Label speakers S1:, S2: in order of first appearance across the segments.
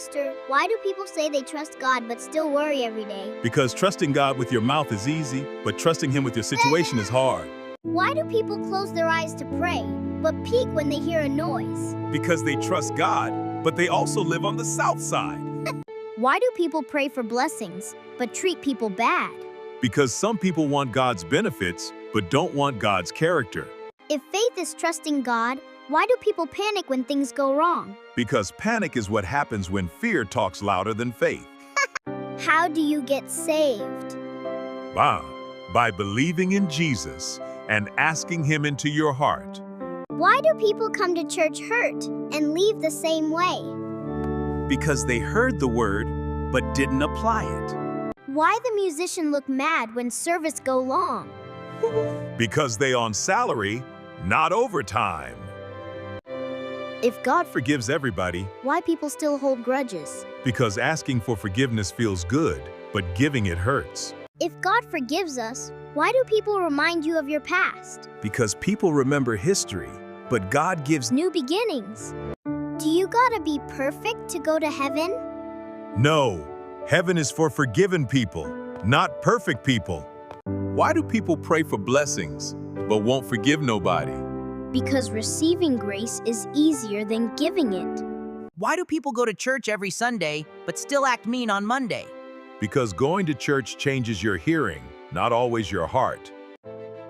S1: Pastor, why do people say they trust God but still worry every day?
S2: Because trusting God with your mouth is easy, but trusting Him with your situation is hard.
S1: Why do people close their eyes to pray but peek when they hear a noise?
S2: Because they trust God, but they also live on the south side.
S1: Why do people pray for blessings but treat people bad?
S2: Because some people want God's benefits, but don't want God's character.
S1: If faith is trusting God, why do people panic when things go wrong?
S2: Because panic is what happens when fear talks louder than faith.
S1: How do you get saved?
S2: By believing in Jesus and asking Him into your heart.
S1: Why do people come to church hurt and leave the same way?
S2: Because they heard the word, but didn't apply it.
S1: Why the musician look mad when service go long?
S2: Because they on salary, not overtime.
S1: If God
S2: Forgives everybody,
S1: why people still hold grudges?
S2: because asking for forgiveness feels good, but giving it hurts.
S1: If God forgives us, why do people remind you of your past?
S2: Because people remember history, but God gives
S1: New beginnings. Do you gotta be perfect to go to heaven?
S2: no. Heaven is for forgiven people, not perfect people. Why do people pray for blessings, but won't forgive nobody?
S1: Because receiving grace is easier than giving it.
S3: Why do people go to church every Sunday but still act mean on Monday?
S2: Because going to church changes your hearing, not always your heart.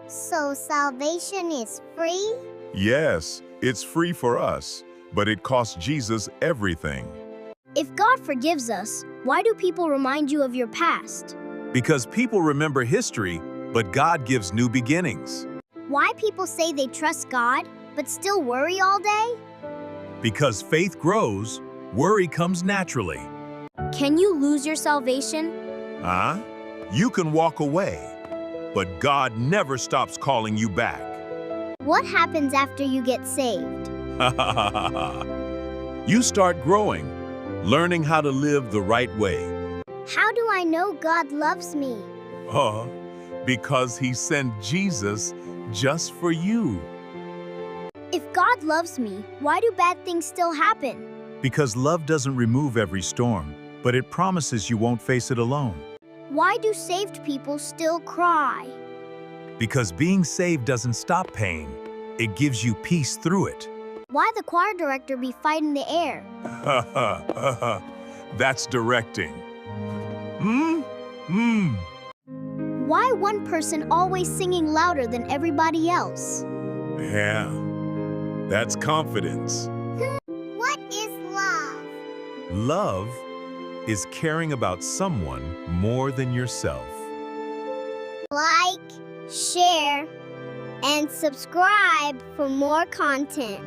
S1: So salvation is free?
S2: Yes, it's free for us, but it costs Jesus everything.
S1: If God forgives us, why do people remind you of your past?
S2: Because people remember history, but God gives new beginnings.
S1: Why people say they trust God, but still worry all day?
S2: Because faith grows, worry comes naturally.
S1: Can you lose your salvation?
S2: You can walk away, but God never stops calling you back.
S1: What happens after you get saved?
S2: You start growing, learning how to live the right way.
S1: How do I know God loves me?
S2: Because He sent Jesus just for you.
S1: If God loves me, why do bad things still happen?
S2: Because love doesn't remove every storm, but it promises you won't face it alone.
S1: Why do saved people still cry?
S2: Because being saved doesn't stop pain, it gives you peace through it.
S1: Why the choir director be fighting the air?
S2: That's directing.
S1: Why one person always singing louder than everybody else?
S2: Yeah, that's confidence.
S1: What is love?
S2: Love is caring about someone more than yourself.
S1: Like, share, and subscribe for more content.